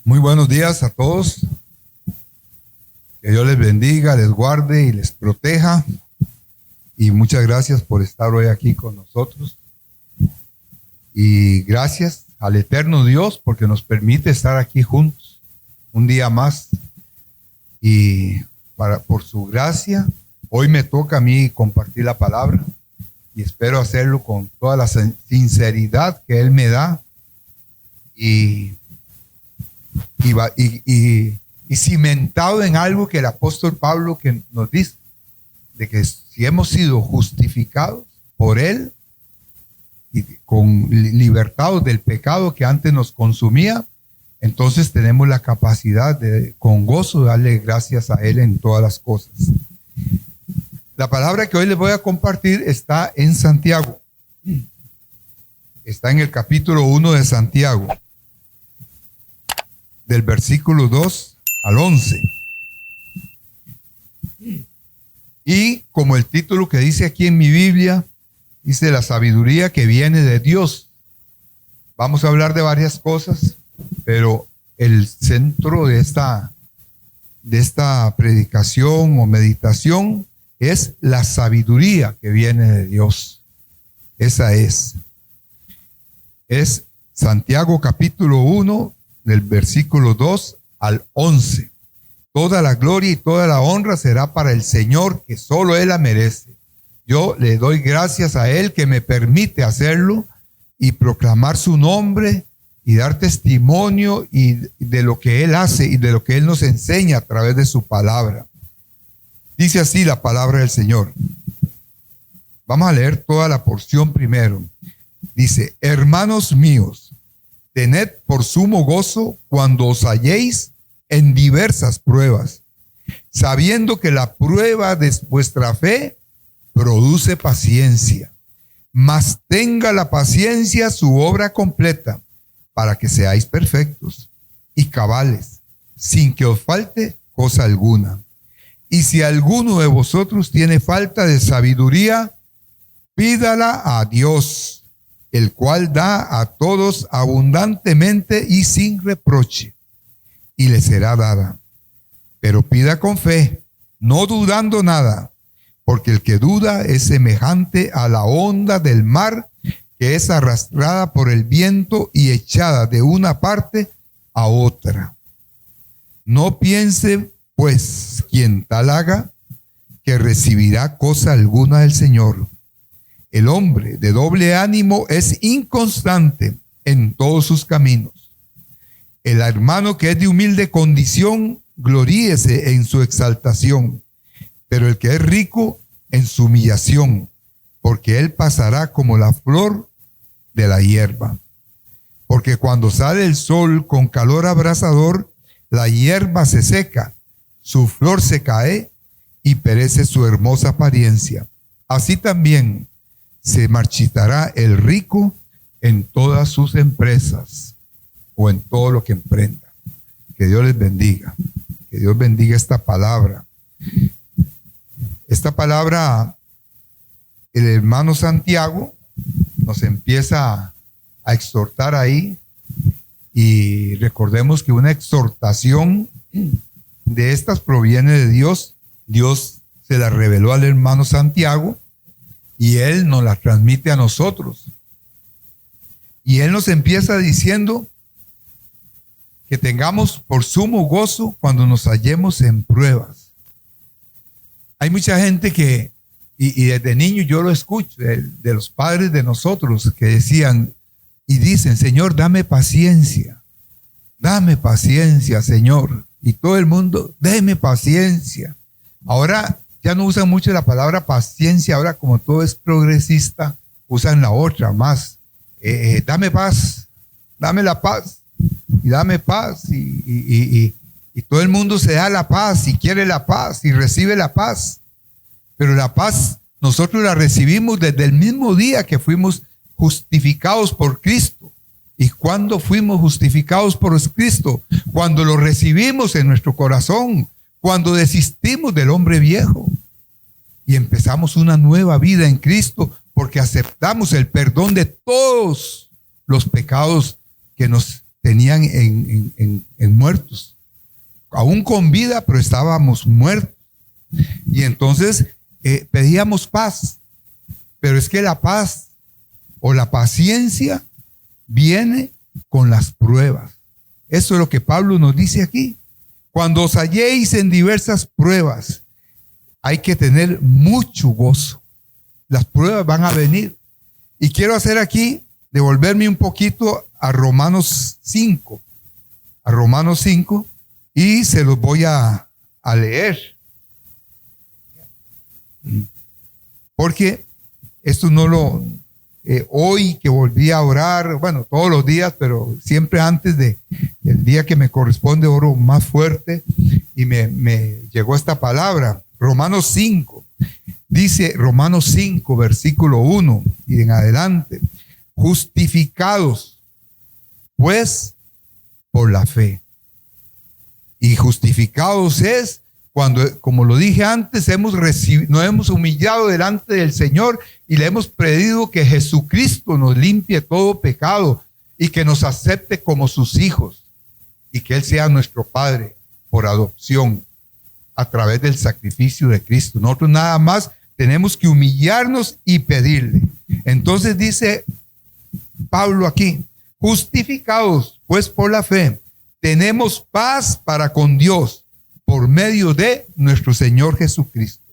Muy buenos días a todos. Que Dios les bendiga, les guarde y les proteja. Y muchas gracias por estar hoy aquí con nosotros. Y gracias al eterno Dios porque nos permite estar aquí juntos un día más. Y por su gracia, hoy me toca a mí compartir la palabra. Y espero hacerlo con toda la sinceridad que Él me da. Y cimentado en algo que el apóstol Pablo que nos dice, de que si hemos sido justificados por Él y libertados del pecado que antes nos consumía, entonces tenemos la capacidad de con gozo darle gracias a Él en todas las cosas. La palabra que hoy les voy a compartir está en Santiago. Está en el capítulo 1 de Santiago, del versículo 2 al 11. Y como el título que dice aquí en mi Biblia, dice la sabiduría que viene de Dios. Vamos a hablar de varias cosas, pero el centro de esta predicación o meditación es la sabiduría que viene de Dios. Esa es Santiago capítulo 1, del versículo 2 al 11. Toda la gloria y toda la honra será para el Señor, que solo Él la merece. Yo le doy gracias a Él que me permite hacerlo y proclamar su nombre y dar testimonio y de lo que Él hace y de lo que Él nos enseña a través de su palabra. Dice así la palabra del Señor. Vamos a leer toda la porción primero. Dice: hermanos míos, tened por sumo gozo cuando os halléis en diversas pruebas, sabiendo que la prueba de vuestra fe produce paciencia. Mas tenga la paciencia su obra completa, para que seáis perfectos y cabales, sin que os falte cosa alguna. Y si alguno de vosotros tiene falta de sabiduría, pídala a Dios, el cual da a todos abundantemente y sin reproche, y le será dada. Pero pida con fe, no dudando nada, porque el que duda es semejante a la onda del mar, que es arrastrada por el viento y echada de una parte a otra. No piense, pues, quien tal haga, que recibirá cosa alguna del Señor. El hombre de doble ánimo es inconstante en todos sus caminos. El hermano que es de humilde condición, gloríese en su exaltación, pero el que es rico en su humillación, porque él pasará como la flor de la hierba. Porque cuando sale el sol con calor abrasador, la hierba se seca, su flor se cae y perece su hermosa apariencia. Así también se marchitará el rico en todas sus empresas o en todo lo que emprenda. Que Dios les bendiga. Que Dios bendiga esta palabra. Esta palabra, el hermano Santiago nos empieza a exhortar ahí. Y recordemos que una exhortación de estas proviene de Dios. Dios se la reveló al hermano Santiago y Él nos la transmite a nosotros. Y Él nos empieza diciendo que tengamos por sumo gozo cuando nos hallemos en pruebas. Hay mucha gente que, y desde niño yo lo escucho, de los padres de nosotros, que decían y dicen: Señor, dame paciencia, Señor. Y todo el mundo, déme paciencia. Ahora ya no usan mucho la palabra paciencia, ahora como todo es progresista, usan la otra más. Dame paz, dame la paz, y dame paz, y todo el mundo se da la paz, y quiere la paz, y recibe la paz. Pero la paz nosotros la recibimos desde el mismo día que fuimos justificados por Cristo. ¿Y cuándo fuimos justificados por Cristo? Cuando lo recibimos en nuestro corazón, cuando desistimos del hombre viejo y empezamos una nueva vida en Cristo, porque aceptamos el perdón de todos los pecados que nos tenían en muertos. Aún con vida, pero estábamos muertos. Y entonces pedíamos paz. Pero es que la paz o la paciencia viene con las pruebas. Eso es lo que Pablo nos dice aquí. Cuando os halléis en diversas pruebas, hay que tener mucho gozo. Las pruebas van a venir. Y quiero hacer aquí, devolverme un poquito a Romanos 5. A Romanos 5, y se los voy a leer. Porque esto no lo... hoy que volví a orar, bueno, todos los días, pero siempre antes del día que me corresponde, oro más fuerte, y me llegó esta palabra. Romanos 5, dice Romanos 5, versículo 1 y en adelante: justificados pues por la fe. Y justificados es cuando, como lo dije antes, nos hemos humillado delante del Señor y le hemos pedido que Jesucristo nos limpie todo pecado y que nos acepte como sus hijos y que Él sea nuestro Padre por adopción a través del sacrificio de Cristo. Nosotros nada más tenemos que humillarnos y pedirle. Entonces dice Pablo aquí: justificados pues por la fe, tenemos paz para con Dios por medio de nuestro Señor Jesucristo.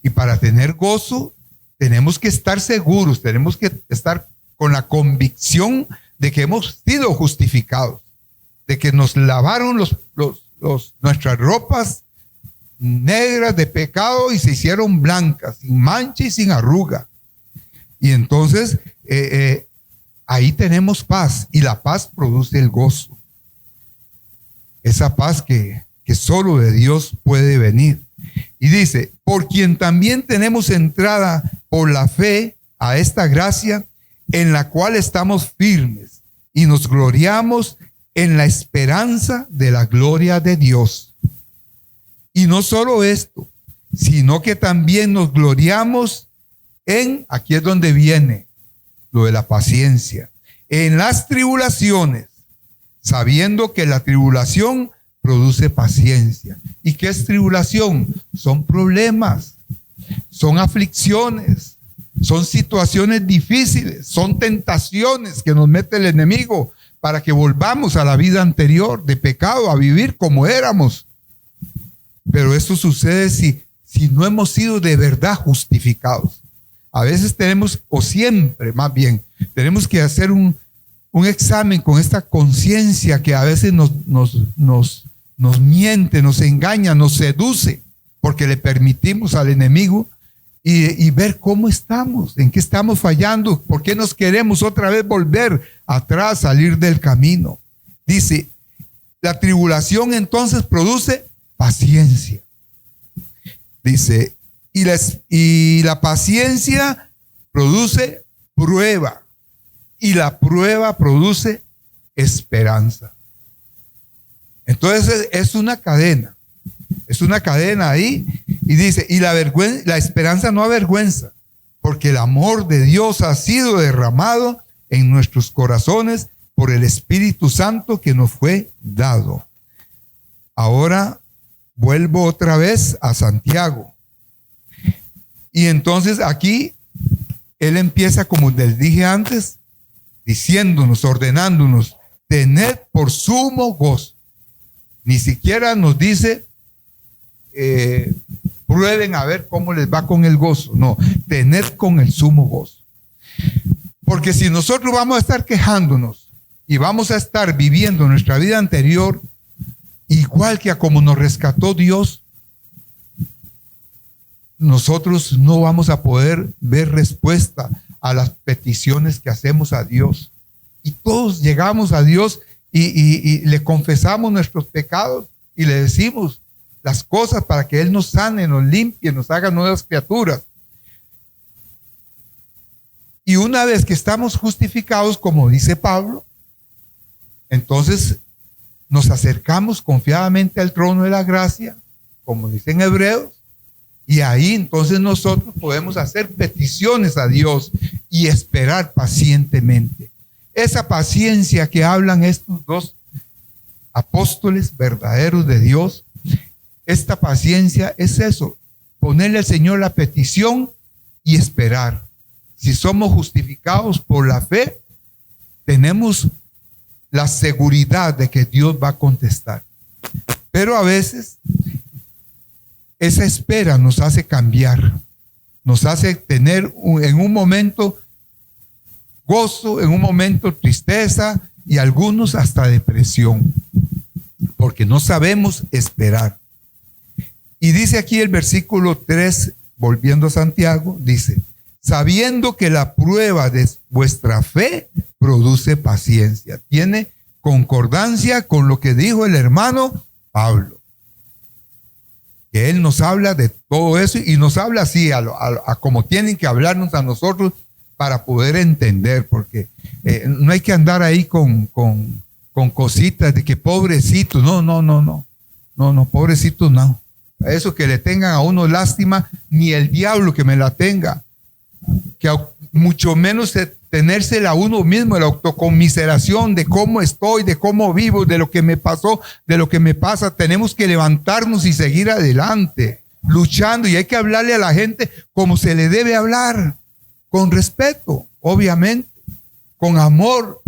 Y para tener gozo, tenemos que estar seguros, tenemos que estar con la convicción de que hemos sido justificados, de que nos lavaron nuestras ropas negras de pecado y se hicieron blancas, sin mancha y sin arruga. Y entonces ahí tenemos paz, y la paz produce el gozo. Esa paz que solo de Dios puede venir. Y dice: por quien también tenemos entrada por la fe a esta gracia, en la cual estamos firmes y nos gloriamos en la esperanza de la gloria de Dios. Y no solo esto, sino que también nos gloriamos aquí es donde viene lo de la paciencia, en las tribulaciones, sabiendo que la tribulación produce paciencia. ¿Y qué es tribulación? Son problemas, son aflicciones, son situaciones difíciles, son tentaciones que nos mete el enemigo para que volvamos a la vida anterior de pecado, a vivir como éramos. Pero esto sucede si no hemos sido de verdad justificados. A veces tenemos, o siempre más bien, tenemos que hacer un examen con esta conciencia que a veces nos miente, nos engaña, nos seduce, porque le permitimos al enemigo, y ver cómo estamos, en qué estamos fallando, por qué nos queremos otra vez volver atrás, salir del camino. Dice: la tribulación entonces produce paciencia. Dice: y la paciencia produce prueba, y la prueba produce esperanza. Entonces es una cadena ahí, y dice: y la esperanza no avergüenza, porque el amor de Dios ha sido derramado en nuestros corazones por el Espíritu Santo que nos fue dado. Ahora vuelvo otra vez a Santiago. Y entonces aquí él empieza, como les dije antes, diciéndonos, ordenándonos: tened por sumo gozo. Ni siquiera nos dice prueben a ver cómo les va con el gozo. No, tened con el sumo gozo. Porque si nosotros vamos a estar quejándonos y vamos a estar viviendo nuestra vida anterior igual que a como nos rescató Dios, nosotros no vamos a poder ver respuesta a las peticiones que hacemos a Dios. Y todos llegamos a Dios y le confesamos nuestros pecados y le decimos las cosas para que Él nos sane, nos limpie, nos haga nuevas criaturas. Y una vez que estamos justificados, como dice Pablo, entonces nos acercamos confiadamente al trono de la gracia, como dicen Hebreos, y ahí entonces nosotros podemos hacer peticiones a Dios y esperar pacientemente. Esa paciencia que hablan estos dos apóstoles verdaderos de Dios, esta paciencia es eso, ponerle al Señor la petición y esperar. Si somos justificados por la fe, tenemos la seguridad de que Dios va a contestar. Pero a veces esa espera nos hace cambiar, nos hace tener en un momento gozo, en un momento tristeza y algunos hasta depresión, porque no sabemos esperar. Y dice aquí el versículo 3, volviendo a Santiago, dice: sabiendo que la prueba de vuestra fe produce paciencia. Tiene concordancia con lo que dijo el hermano Pablo, que él nos habla de todo eso y nos habla así a como tienen que hablarnos a nosotros para poder entender, porque no hay que andar ahí con cositas de que pobrecito, no, pobrecito no. Eso que le tengan a uno lástima, ni el diablo que me la tenga, que mucho menos tenérsela a uno mismo, la autocomiseración de cómo estoy, de cómo vivo, de lo que me pasó, de lo que me pasa. Tenemos que levantarnos y seguir adelante, luchando, y hay que hablarle a la gente como se le debe hablar, con respeto, obviamente, con amor,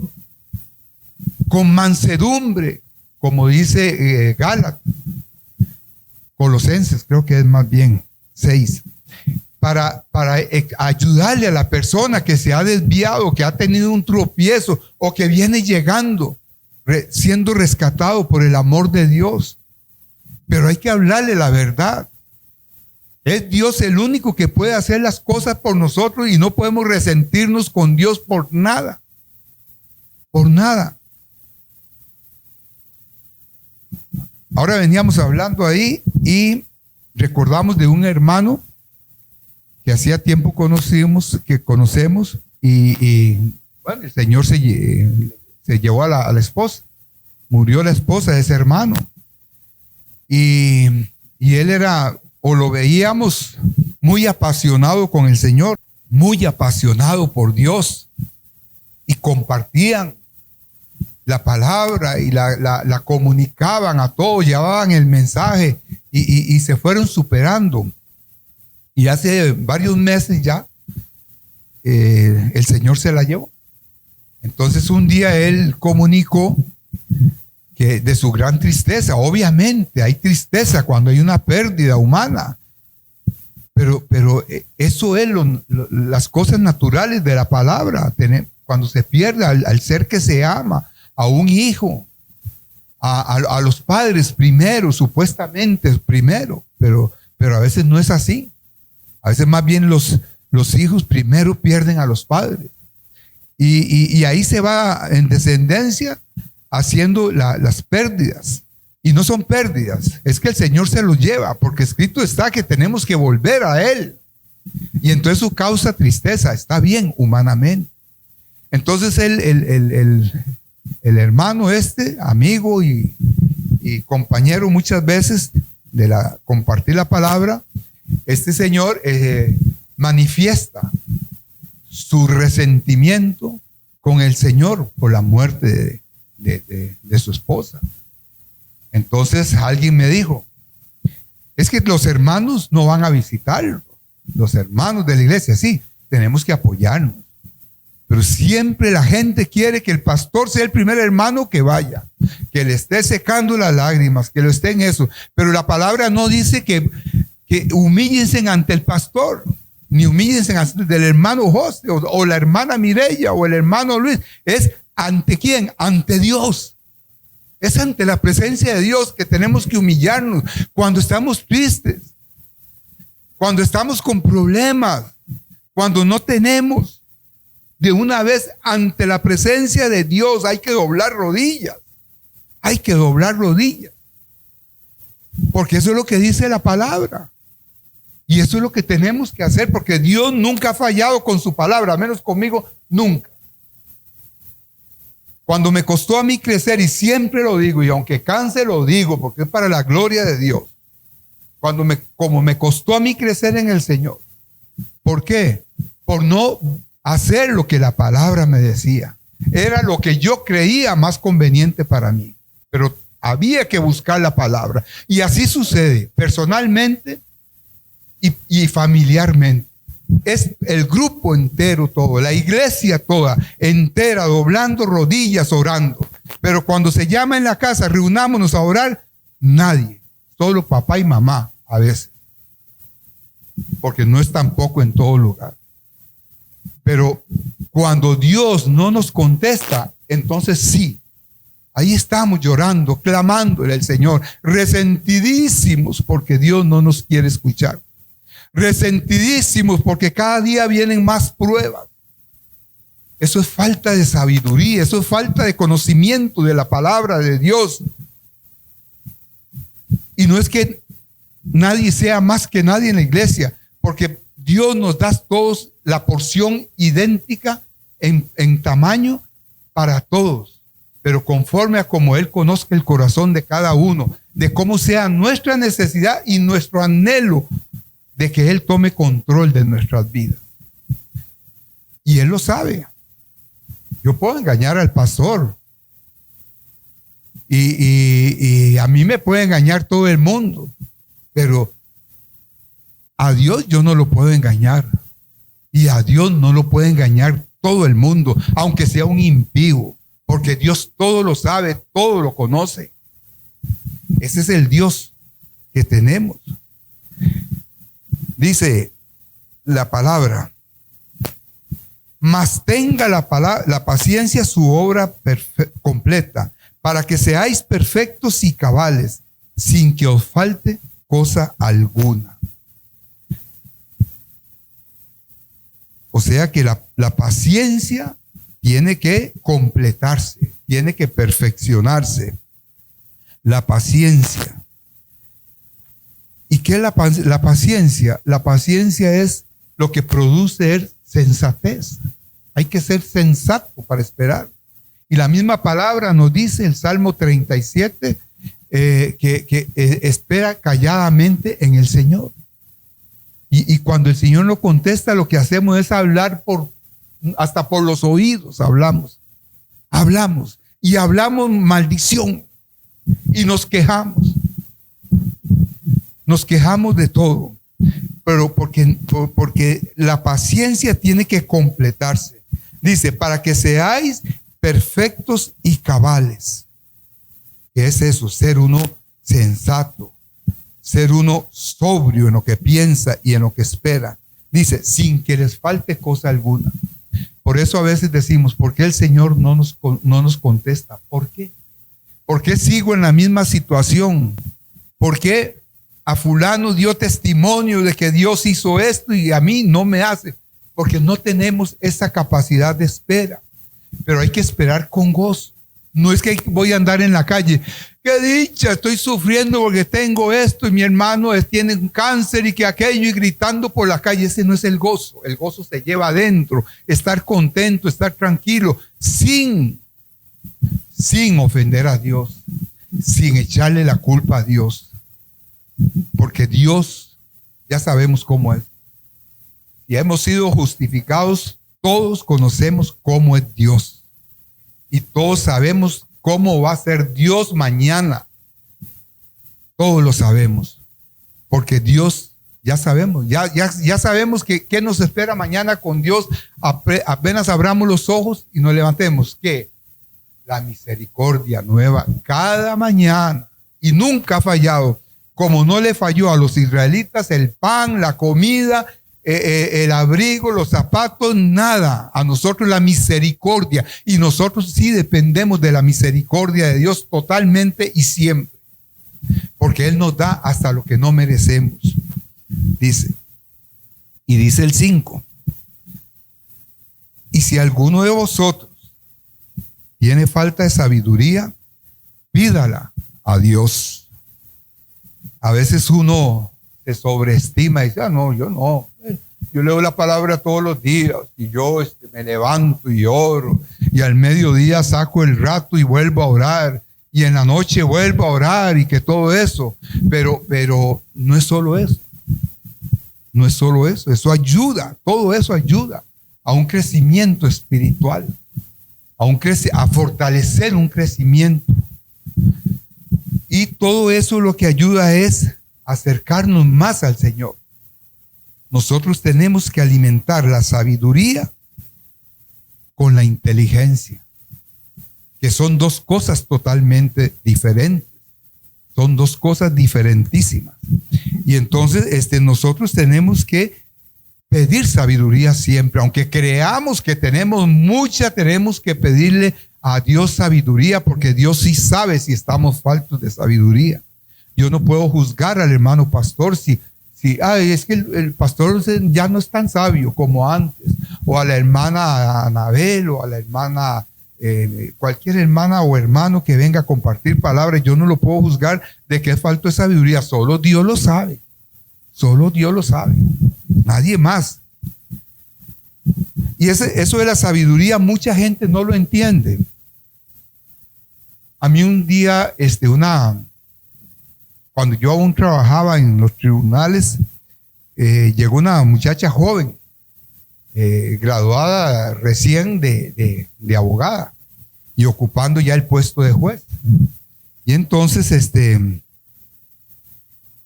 con mansedumbre, como dice Gálatas, Colosenses, creo que es más bien 6. Para ayudarle a la persona que se ha desviado, que ha tenido un tropiezo o que viene llegando, siendo rescatado por el amor de Dios. Pero hay que hablarle la verdad. Es Dios el único que puede hacer las cosas por nosotros y no podemos resentirnos con Dios por nada. Por nada. Ahora veníamos hablando ahí y recordamos de un hermano que hacía tiempo conocemos y bueno, el Señor se llevó a la esposa, murió la esposa de ese hermano y él era, o lo veíamos muy apasionado con el Señor, muy apasionado por Dios, y compartían la palabra y la comunicaban a todos, llevaban el mensaje y se fueron superando. Y hace varios meses ya el Señor se la llevó. Entonces un día él comunicó que de su gran tristeza, obviamente hay tristeza cuando hay una pérdida humana, pero eso es las cosas naturales de la palabra. Cuando se pierde al ser que se ama, a un hijo, a los padres primero, supuestamente primero, pero a veces no es así. A veces más bien los hijos primero pierden a los padres. Y ahí se va en descendencia haciendo las pérdidas. Y no son pérdidas, es que el Señor se los lleva, porque escrito está que tenemos que volver a Él. Y entonces eso causa tristeza, está bien humanamente. Entonces el hermano amigo y compañero muchas veces de compartir la palabra, este señor manifiesta su resentimiento con el Señor por la muerte de su esposa. Entonces alguien me dijo, es que los hermanos no van a visitarlo, los hermanos de la iglesia, sí, tenemos que apoyarnos. Pero siempre la gente quiere que el pastor sea el primer hermano que vaya, que le esté secando las lágrimas, que lo esté en eso. Pero la palabra no dice que humíllense ante el pastor, ni humíllense ante el hermano José o la hermana Mireya o el hermano Luis. Es ante quién, ante Dios. Es ante la presencia de Dios que tenemos que humillarnos cuando estamos tristes. Cuando estamos con problemas, cuando no tenemos, de una vez ante la presencia de Dios hay que doblar rodillas. Hay que doblar rodillas. Porque eso es lo que dice la palabra. Y eso es lo que tenemos que hacer, porque Dios nunca ha fallado con su palabra, menos conmigo, nunca. Cuando me costó a mí crecer, y siempre lo digo, y aunque canse lo digo, porque es para la gloria de Dios. Como me costó a mí crecer en el Señor. ¿Por qué? Por no hacer lo que la palabra me decía. Era lo que yo creía más conveniente para mí. Pero había que buscar la palabra. Y así sucede, personalmente y familiarmente. Es el grupo entero todo, la iglesia toda, entera, doblando rodillas, orando. Pero cuando se llama en la casa, reunámonos a orar, nadie, solo papá y mamá a veces. Porque no es tampoco en todo lugar. Pero cuando Dios no nos contesta, entonces sí. Ahí estamos llorando, clamándole al Señor, resentidísimos porque Dios no nos quiere escuchar. Resentidísimos porque cada día vienen más pruebas. Eso es falta de sabiduría, eso es falta de conocimiento de la palabra de Dios. Y no es que nadie sea más que nadie en la iglesia, porque Dios nos da todos la porción idéntica en tamaño para todos, pero conforme a como Él conozca el corazón de cada uno, de cómo sea nuestra necesidad y nuestro anhelo de que Él tome control de nuestras vidas. Y Él lo sabe. Yo puedo engañar al pastor y a mí me puede engañar todo el mundo, pero a Dios yo no lo puedo engañar, y a Dios no lo puede engañar todo el mundo, aunque sea un impío, porque Dios todo lo sabe, todo lo conoce. Ese es el Dios que tenemos. Dice la palabra: mas tenga la paciencia su obra completa, para que seáis perfectos y cabales, sin que os falte cosa alguna. O sea que la paciencia tiene que completarse, tiene que perfeccionarse. La paciencia. ¿Y qué es la paciencia? La paciencia es lo que produce sensatez. Hay que ser sensato para esperar. Y la misma palabra nos dice el Salmo 37, que espera calladamente en el Señor. Y cuando el Señor no contesta, lo que hacemos es hablar hasta por los oídos. Hablamos y hablamos maldición y nos quejamos de todo, pero porque la paciencia tiene que completarse. Dice: para que seáis perfectos y cabales. ¿Qué es eso? Ser uno sensato, ser uno sobrio en lo que piensa y en lo que espera. Dice: sin que les falte cosa alguna. Por eso a veces decimos: ¿por qué el Señor no nos contesta? ¿Por qué? ¿Por qué sigo en la misma situación? ¿Por qué a fulano dio testimonio de que Dios hizo esto y a mí no me hace? Porque no tenemos esa capacidad de espera. Pero hay que esperar con gozo. No es que voy a andar en la calle: qué dicha, estoy sufriendo porque tengo esto y mi hermano tiene un cáncer y que aquello, y gritando por la calle. Ese no es el gozo. El gozo se lleva adentro. Estar contento, estar tranquilo, sin ofender a Dios, sin echarle la culpa a Dios. Porque Dios, ya sabemos cómo es. Y hemos sido justificados, todos conocemos cómo es Dios. Y todos sabemos cómo va a ser Dios mañana. Todos lo sabemos. Porque Dios, ya sabemos, ya sabemos qué nos espera mañana con Dios. Apenas abramos los ojos y nos levantemos. ¿Qué? La misericordia nueva cada mañana. Y nunca ha fallado. Como no le falló a los israelitas el pan, la comida, el abrigo, los zapatos, nada. A nosotros la misericordia. Y nosotros sí dependemos de la misericordia de Dios totalmente y siempre. Porque Él nos da hasta lo que no merecemos. Dice: Y dice el 5. Y si alguno de vosotros tiene falta de sabiduría, pídala a Dios. A veces uno se sobreestima y dice, no, yo no. Yo leo la palabra todos los días y yo me levanto y oro y al mediodía saco el rato y vuelvo a orar y en la noche vuelvo a orar y que todo eso. Pero no es solo eso. No es solo eso. Eso ayuda. Todo eso ayuda a un crecimiento espiritual. A fortalecer un crecimiento. Y todo eso lo que ayuda es acercarnos más al Señor. Nosotros tenemos que alimentar la sabiduría con la inteligencia, que son dos cosas totalmente diferentes. Son dos cosas diferentísimas. Y entonces nosotros tenemos que pedir sabiduría siempre. Aunque creamos que tenemos mucha, tenemos que pedirle a Dios sabiduría, porque Dios sí sabe si estamos faltos de sabiduría. Yo no puedo juzgar al hermano pastor si es que el pastor ya no es tan sabio como antes, o a la hermana Anabel, o a la hermana, cualquier hermana o hermano que venga a compartir palabras. Yo no lo puedo juzgar de que es falto de sabiduría. Solo Dios lo sabe. Solo Dios lo sabe. Nadie más. Y eso de la sabiduría, mucha gente no lo entiende. A mí un día, cuando yo aún trabajaba en los tribunales, llegó una muchacha joven, graduada recién de abogada y ocupando ya el puesto de juez. Y entonces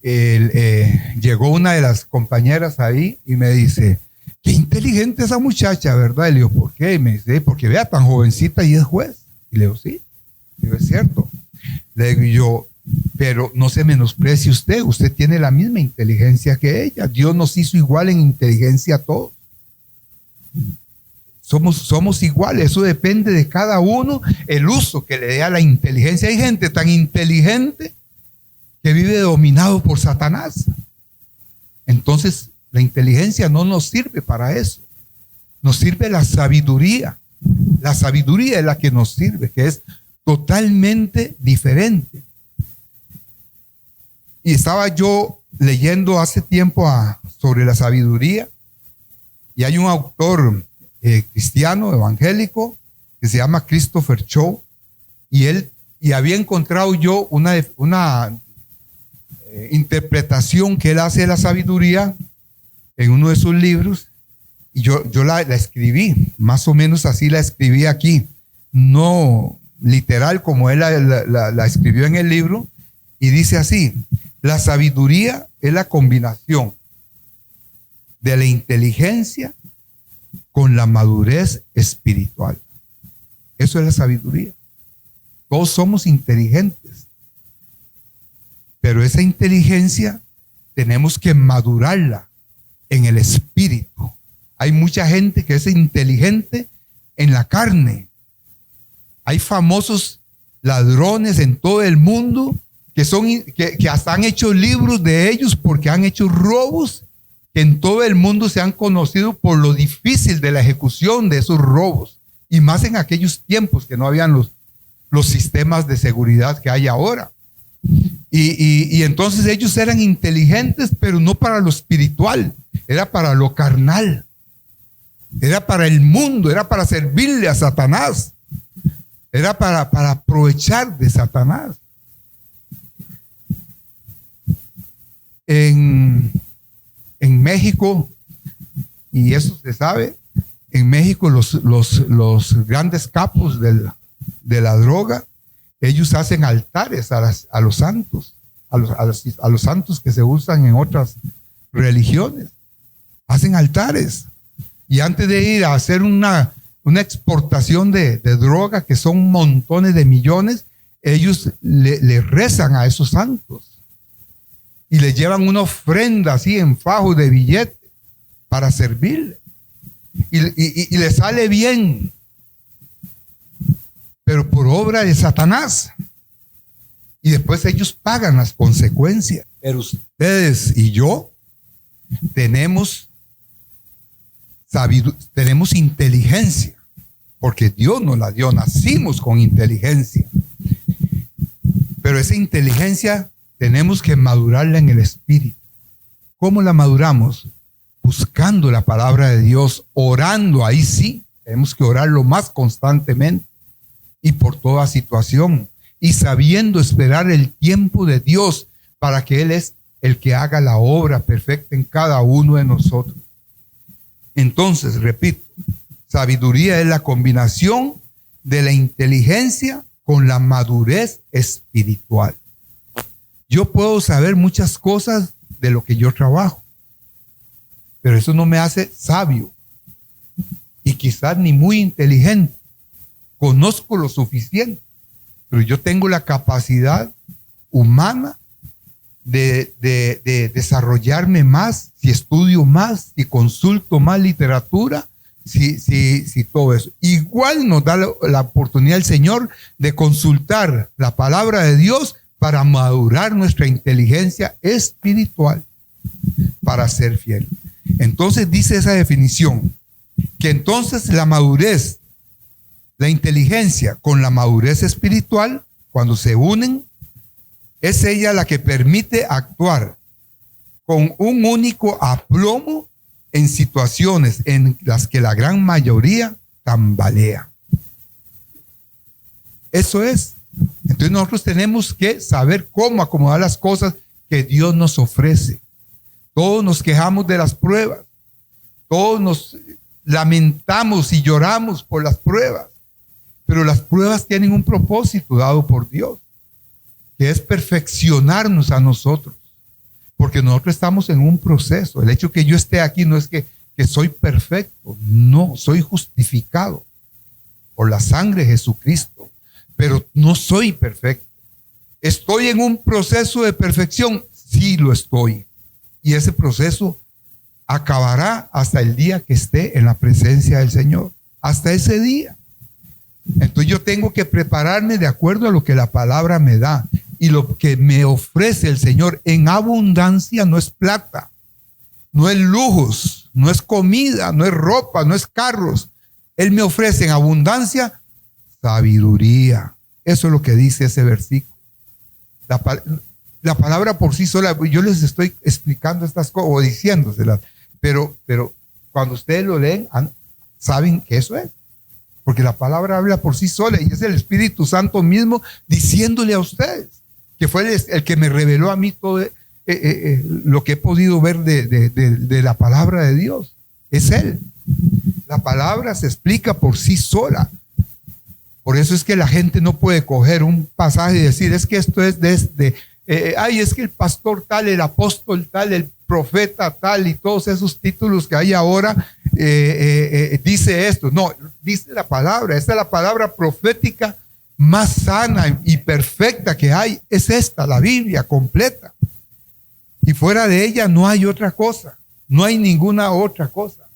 llegó una de las compañeras ahí y me dice, qué inteligente esa muchacha, ¿verdad? Y le digo, ¿por qué? Y me dice, porque vea, tan jovencita y es juez. Y le digo, sí, es cierto. Le digo yo, pero no se menosprecie usted tiene la misma inteligencia que ella. Dios nos hizo igual en inteligencia a todos. Somos iguales, eso depende de cada uno, el uso que le dé a la inteligencia. Hay gente tan inteligente que vive dominado por Satanás. Entonces, la inteligencia no nos sirve para eso. Nos sirve la sabiduría. La sabiduría es la que nos sirve, que es totalmente diferente. Y estaba yo leyendo hace tiempo sobre la sabiduría, y hay un autor cristiano, evangélico, que se llama Christopher Chow, y había encontrado yo una interpretación que él hace de la sabiduría en uno de sus libros, y yo la escribí, más o menos así la escribí aquí, no literal como él la escribió en el libro, y dice así: la sabiduría es la combinación de la inteligencia con la madurez espiritual. Eso es la sabiduría. Todos somos inteligentes, pero esa inteligencia tenemos que madurarla en el espíritu. Hay mucha gente que es inteligente en la carne. Hay famosos ladrones en todo el mundo que hasta han hecho libros de ellos porque han hecho robos que en todo el mundo se han conocido por lo difícil de la ejecución de esos robos, y más en aquellos tiempos que no habían los sistemas de seguridad que hay ahora. Y entonces ellos eran inteligentes, pero no para lo espiritual, era para lo carnal, era para el mundo, era para servirle a Satanás, era para aprovechar de Satanás. En México, y eso se sabe, en México los grandes capos de la droga, ellos hacen altares a los santos, a los santos que se usan en otras religiones. Hacen altares. Y antes de ir a hacer una exportación de droga, que son montones de millones, ellos le rezan a esos santos. Y le llevan una ofrenda así en fajo de billete para servirle. Y le sale bien. Pero por obra de Satanás. Y después ellos pagan las consecuencias. Pero ustedes y yo tenemos tenemos inteligencia, porque Dios nos la dio, nacimos con inteligencia. Pero esa inteligencia tenemos que madurarla en el Espíritu. ¿Cómo la maduramos? Buscando la palabra de Dios, orando, ahí sí, tenemos que orarlo más constantemente y por toda situación, y sabiendo esperar el tiempo de Dios para que Él es el que haga la obra perfecta en cada uno de nosotros. Entonces, repito, sabiduría es la combinación de la inteligencia con la madurez espiritual. Yo puedo saber muchas cosas de lo que yo trabajo, pero eso no me hace sabio y quizás ni muy inteligente. Conozco lo suficiente, pero yo tengo la capacidad humana de desarrollarme más, si estudio más, si consulto más literatura, si todo eso. Igual nos da la oportunidad el Señor de consultar la palabra de Dios para madurar nuestra inteligencia espiritual, para ser fiel. Entonces dice esa definición, que entonces la madurez, la inteligencia con la madurez espiritual, cuando se unen, es ella la que permite actuar con un único aplomo en situaciones en las que la gran mayoría tambalea. Eso es. Entonces nosotros tenemos que saber cómo acomodar las cosas que Dios nos ofrece. Todos nos quejamos de las pruebas. Todos nos lamentamos y lloramos por las pruebas. Pero las pruebas tienen un propósito dado por Dios, que es perfeccionarnos a nosotros. Porque nosotros estamos en un proceso. El hecho que yo esté aquí no es que soy perfecto. No, soy justificado por la sangre de Jesucristo. Pero no soy perfecto. ¿Estoy en un proceso de perfección? Sí, lo estoy. Y ese proceso acabará hasta el día que esté en la presencia del Señor. Hasta ese día. Entonces yo tengo que prepararme de acuerdo a lo que la palabra me da. Y lo que me ofrece el Señor en abundancia no es plata, no es lujos, no es comida, no es ropa, no es carros. Él me ofrece en abundancia sabiduría. Eso es lo que dice ese versículo. La palabra por sí sola, yo les estoy explicando estas cosas o diciéndoselas, pero cuando ustedes lo leen, saben que eso es. Porque la palabra habla por sí sola y es el Espíritu Santo mismo diciéndole a ustedes, que fue el que me reveló a mí todo lo que he podido ver de la palabra de Dios. Es Él. La palabra se explica por sí sola. Por eso es que la gente no puede coger un pasaje y decir, es que esto es es que el pastor tal, el apóstol tal, el profeta tal y todos esos títulos que hay ahora dice esto. No, dice la palabra. Esta es la palabra profética más sana y perfecta que hay. Es esta, la Biblia completa. Y fuera de ella no hay otra cosa. No hay ninguna otra cosa.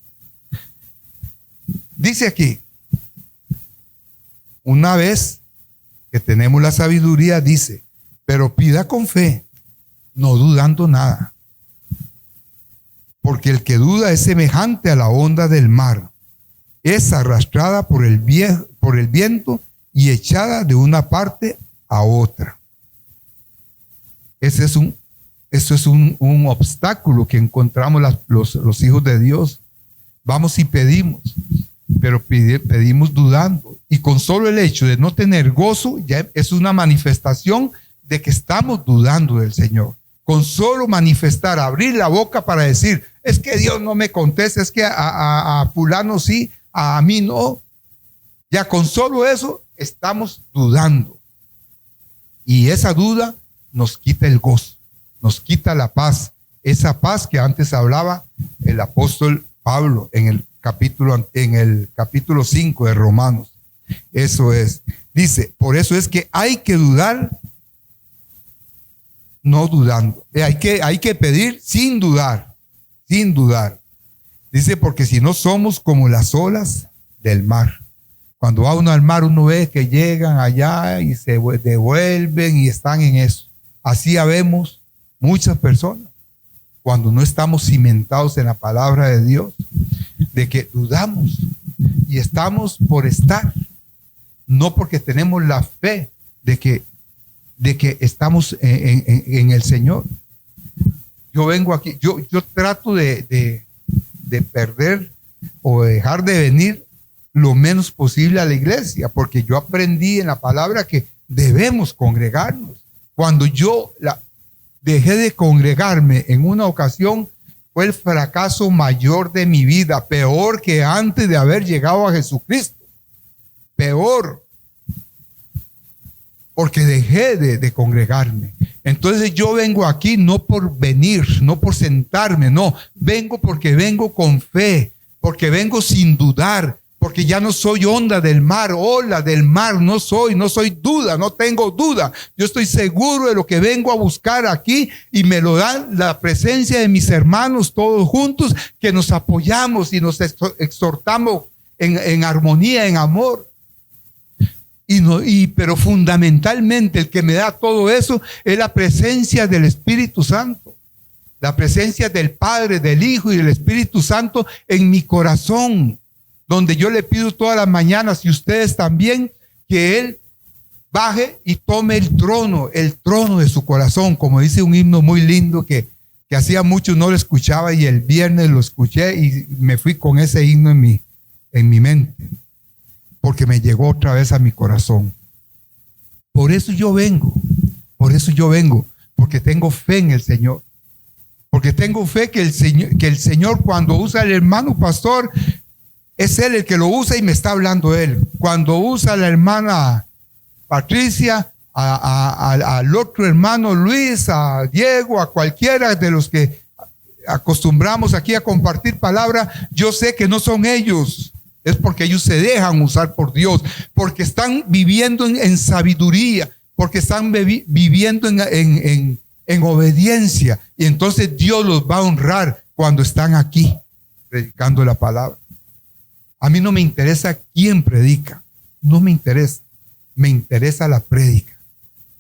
Dice aquí, una vez que tenemos la sabiduría, dice, pero pida con fe, no dudando nada. Porque el que duda es semejante a la onda del mar. Es arrastrada por el viento y echada de una parte a otra. Eso es un obstáculo que encontramos los hijos de Dios. Vamos y pedimos, pero pedimos dudando. Y con solo el hecho de no tener gozo, ya es una manifestación de que estamos dudando del Señor. Con solo manifestar, abrir la boca para decir, es que Dios no me contesta, es que a fulano sí, a mí no. Ya con solo eso estamos dudando. Y esa duda nos quita el gozo, nos quita la paz. Esa paz que antes hablaba el apóstol Pablo en el capítulo 5 de Romanos. Eso es. Dice, por eso es que hay que dudar no dudando. Hay que pedir sin dudar, sin dudar. Dice, porque si no somos como las olas del mar. Cuando va uno al mar, uno ve que llegan allá y se devuelven y están en eso. Así habemos muchas personas cuando no estamos cimentados en la palabra de Dios. de que dudamos y estamos por estar, no porque tenemos la fe de que estamos en el Señor. Yo vengo aquí, yo trato de perder o dejar de venir lo menos posible a la iglesia, porque yo aprendí en la palabra que debemos congregarnos. Cuando yo dejé de congregarme en una ocasión, fue el fracaso mayor de mi vida, peor que antes de haber llegado a Jesucristo. Peor, porque dejé de congregarme. Entonces yo vengo aquí no por venir, no por sentarme, no, vengo porque vengo con fe, porque vengo sin dudar, porque ya no soy onda del mar, ola del mar, no soy duda, no tengo duda. Yo estoy seguro de lo que vengo a buscar aquí y me lo dan la presencia de mis hermanos todos juntos, que nos apoyamos y nos exhortamos en armonía, en amor. Pero fundamentalmente el que me da todo eso es la presencia del Espíritu Santo, la presencia del Padre, del Hijo y del Espíritu Santo en mi corazón, donde yo le pido todas las mañanas, y ustedes también, que Él baje y tome el trono de su corazón, como dice un himno muy lindo que hacía mucho no lo escuchaba, y el viernes lo escuché y me fui con ese himno en mi mente, porque me llegó otra vez a mi corazón. Por eso yo vengo, porque tengo fe en el Señor, porque tengo fe que el Señor cuando usa al hermano pastor, es Él el que lo usa y me está hablando Él. Cuando usa a la hermana Patricia, al otro hermano Luis, a Diego, a cualquiera de los que acostumbramos aquí a compartir palabra, yo sé que no son ellos. Es porque ellos se dejan usar por Dios, porque están viviendo en sabiduría, porque están viviendo en obediencia. Y entonces Dios los va a honrar cuando están aquí predicando la palabra. A mí no me interesa quién predica, no me interesa. Me interesa la prédica,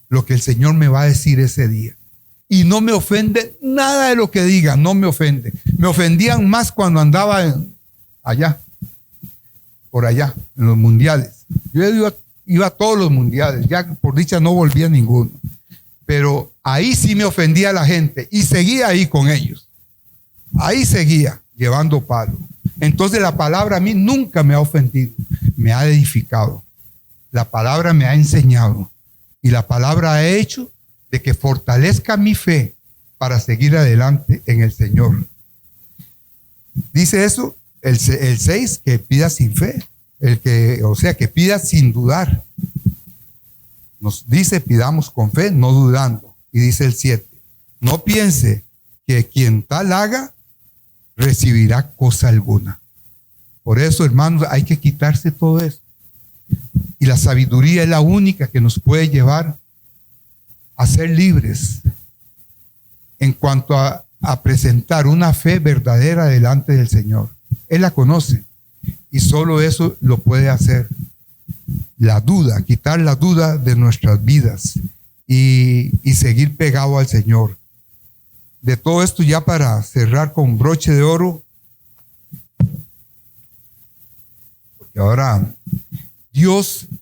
lo que el Señor me va a decir ese día. Y no me ofende nada de lo que digan, no me ofende. Me ofendían más cuando andaba allá, por allá, en los mundiales. Yo iba a todos los mundiales, ya por dicha no volví a ninguno. Pero ahí sí me ofendía la gente y seguía ahí con ellos. Ahí seguía llevando palo. Entonces la palabra a mí nunca me ha ofendido, me ha edificado. La palabra me ha enseñado y la palabra ha hecho de que fortalezca mi fe para seguir adelante en el Señor. Dice eso el 6, que pida sin fe, que pida sin dudar. Nos dice pidamos con fe, no dudando. Y dice el 7, no piense que quien tal haga recibirá cosa alguna. Por eso, hermanos, hay que quitarse todo eso. Y la sabiduría es la única que nos puede llevar a ser libres en cuanto a presentar una fe verdadera delante del Señor. Él la conoce y solo eso lo puede hacer. La duda, quitar la duda de nuestras vidas y seguir pegado al Señor. De todo esto, ya para cerrar con broche de oro, porque ahora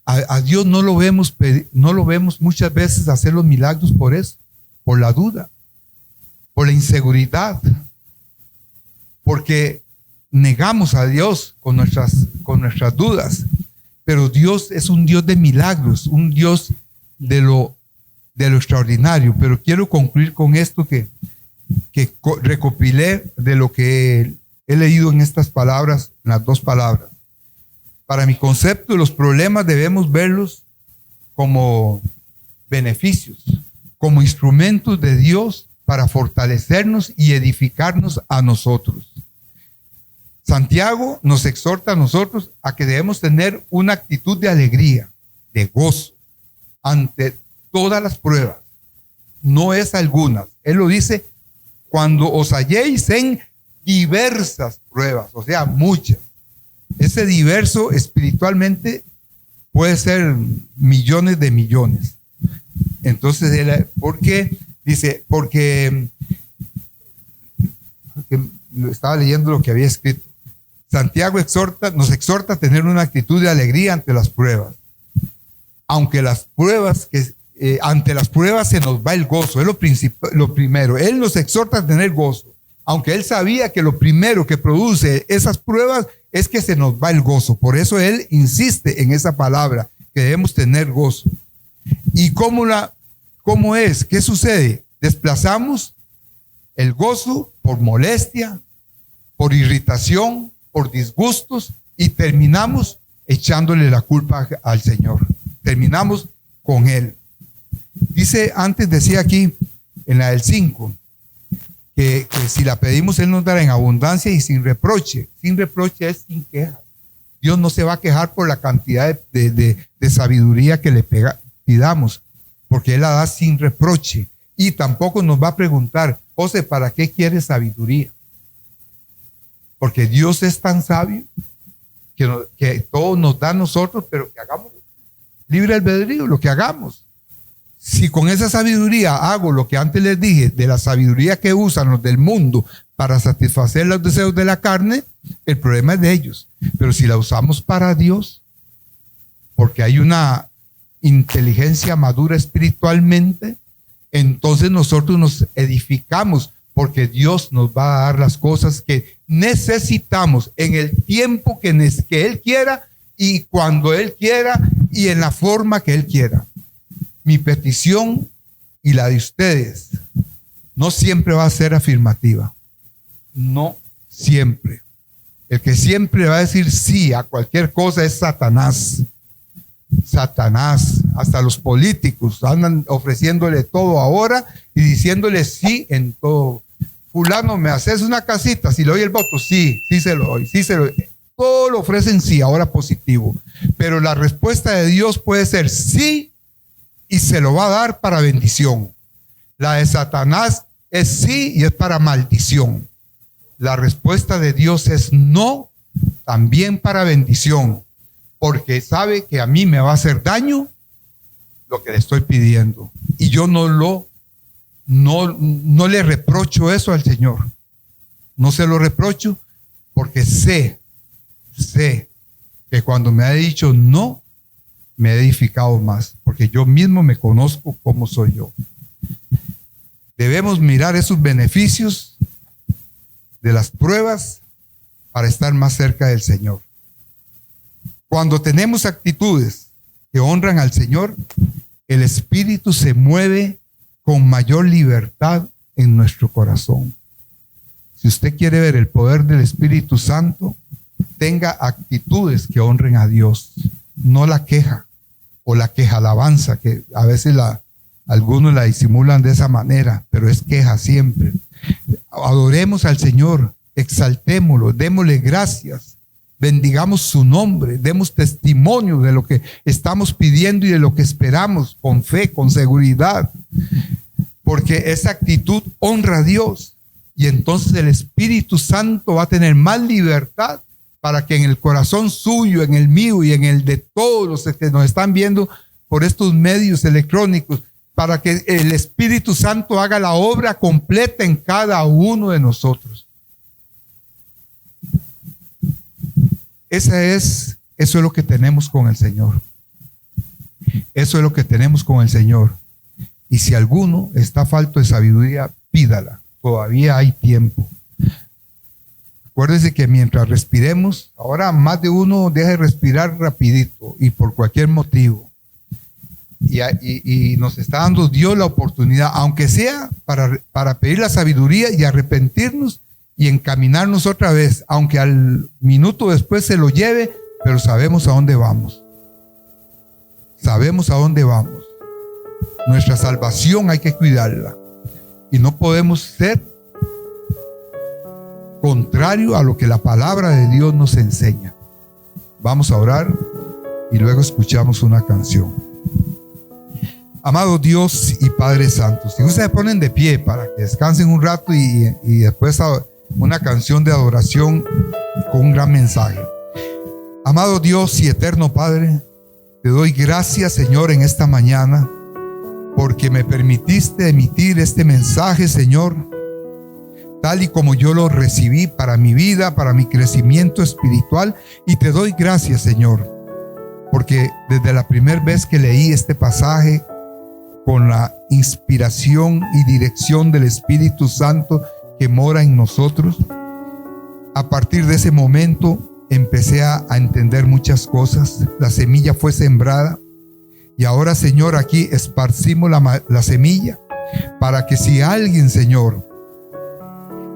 a Dios no lo vemos muchas veces hacer los milagros por eso, por la duda, por la inseguridad, porque negamos a Dios con nuestras dudas. Pero Dios es un Dios de milagros, un Dios de lo extraordinario. Pero quiero concluir con esto que recopilé de lo que he leído en estas palabras, en las dos palabras. Para mi concepto, los problemas debemos verlos como beneficios, como instrumentos de Dios para fortalecernos y edificarnos a nosotros. Santiago nos exhorta a nosotros a que debemos tener una actitud de alegría, de gozo, ante todas las pruebas. No es algunas. Él lo dice, cuando os halléis en diversas pruebas, o sea, muchas. Ese diverso espiritualmente puede ser millones de millones. Entonces, ¿por qué? Dice, porque estaba leyendo lo que había escrito. Santiago nos exhorta a tener una actitud de alegría ante las pruebas. Aunque las pruebas, ante las pruebas se nos va el gozo, es lo primero. Él nos exhorta a tener gozo. Aunque él sabía que lo primero que produce esas pruebas es que se nos va el gozo. Por eso él insiste en esa palabra, que debemos tener gozo. ¿Y cómo es? ¿Qué sucede? Desplazamos el gozo por molestia, por irritación, por disgustos, y terminamos echándole la culpa al Señor. Terminamos con Él. Decía aquí en la del 5, que si la pedimos, Él nos dará en abundancia y sin reproche. Sin reproche es sin queja. Dios no se va a quejar por la cantidad de sabiduría que le pidamos, porque Él la da sin reproche. Y tampoco nos va a preguntar, José, ¿para qué quieres sabiduría? Porque Dios es tan sabio que todo nos da a nosotros, pero que hagamos libre albedrío, lo que hagamos. Si con esa sabiduría hago lo que antes les dije, de la sabiduría que usan los del mundo para satisfacer los deseos de la carne, el problema es de ellos. Pero si la usamos para Dios, porque hay una inteligencia madura espiritualmente, entonces nosotros nos edificamos, porque Dios nos va a dar las cosas que necesitamos en el tiempo que Él quiera, y cuando Él quiera, y en la forma que Él quiera. Mi petición y la de ustedes no siempre va a ser afirmativa. No siempre. El que siempre va a decir sí a cualquier cosa es Satanás. Satanás, hasta los políticos andan ofreciéndole todo ahora y diciéndole sí en todo. Fulano, ¿me haces una casita? Si le doy el voto, sí se lo doy, sí se lo doy. Todo lo ofrecen sí, ahora positivo. Pero la respuesta de Dios puede ser sí, y se lo va a dar para bendición. La de Satanás es sí y es para maldición. La respuesta de Dios es no, también para bendición, porque sabe que a mí me va a hacer daño lo que le estoy pidiendo. Y yo no le reprocho eso al Señor. No se lo reprocho, porque sé que cuando me ha dicho no, me he edificado más, porque yo mismo me conozco cómo soy yo. Debemos mirar esos beneficios de las pruebas para estar más cerca del Señor. Cuando tenemos actitudes que honran al Señor, el Espíritu se mueve con mayor libertad en nuestro corazón. Si usted quiere ver el poder del Espíritu Santo, tenga actitudes que honren a Dios, no la queja o la queja alabanza, que a veces algunos la disimulan de esa manera, pero es queja siempre. Adoremos al Señor, exaltémoslo, démosle gracias, bendigamos su nombre, demos testimonio de lo que estamos pidiendo y de lo que esperamos, con fe, con seguridad, porque esa actitud honra a Dios, y entonces el Espíritu Santo va a tener más libertad para que en el corazón suyo, en el mío y en el de todos los que nos están viendo por estos medios electrónicos, para que el Espíritu Santo haga la obra completa en cada uno de nosotros. Eso es lo que tenemos con el Señor. Eso es lo que tenemos con el Señor. Y si alguno está falto de sabiduría, pídala. Todavía hay tiempo. Acuérdense que mientras respiremos, ahora más de uno deja de respirar rapidito y por cualquier motivo. Y nos está dando Dios la oportunidad, aunque sea para pedir la sabiduría y arrepentirnos y encaminarnos otra vez, aunque al minuto después se lo lleve, pero sabemos a dónde vamos. Sabemos a dónde vamos. Nuestra salvación hay que cuidarla y no podemos ser contrario a lo que la palabra de Dios nos enseña. Vamos a orar y luego escuchamos una canción. Amado Dios y Padre Santo, si ustedes se ponen de pie para que descansen un rato y después una canción de adoración con un gran mensaje. Amado Dios y eterno Padre, te doy gracias, Señor, en esta mañana, porque me permitiste emitir este mensaje, Señor, tal y como yo lo recibí para mi vida, para mi crecimiento espiritual. Y te doy gracias, Señor, porque desde la primera vez que leí este pasaje, con la inspiración y dirección del Espíritu Santo que mora en nosotros, a partir de ese momento empecé a entender muchas cosas. La semilla fue sembrada y ahora, Señor, aquí esparcimos la semilla para que si alguien, Señor,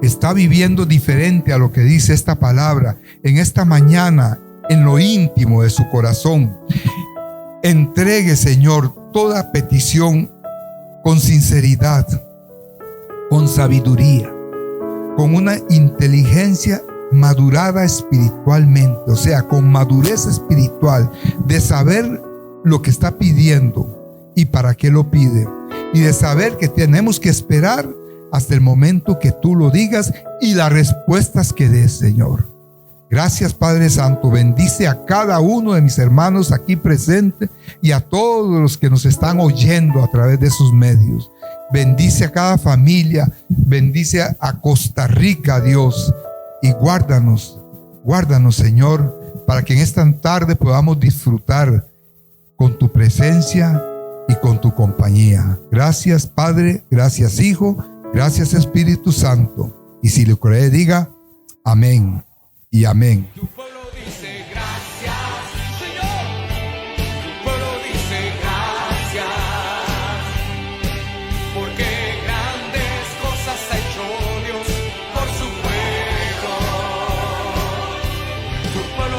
está viviendo diferente a lo que dice esta palabra, en esta mañana, en lo íntimo de su corazón, entregue, Señor, toda petición con sinceridad, con sabiduría, con una inteligencia madurada espiritualmente, o sea, con madurez espiritual, de saber lo que está pidiendo y para qué lo pide, y de saber que tenemos que esperar hasta el momento que tú lo digas y las respuestas que des, Señor. Gracias, Padre Santo. Bendice a cada uno de mis hermanos aquí presentes y a todos los que nos están oyendo a través de sus medios. Bendice a cada familia, bendice a Costa Rica, Dios, y guárdanos, Señor, para que en esta tarde podamos disfrutar con tu presencia y con tu compañía. Gracias, Padre, gracias, Hijo, gracias, Espíritu Santo. Y si lo cree, diga amén y amén. Tu pueblo dice gracias, Señor. Tu pueblo dice gracias, porque grandes cosas ha hecho Dios por su pueblo. Tu pueblo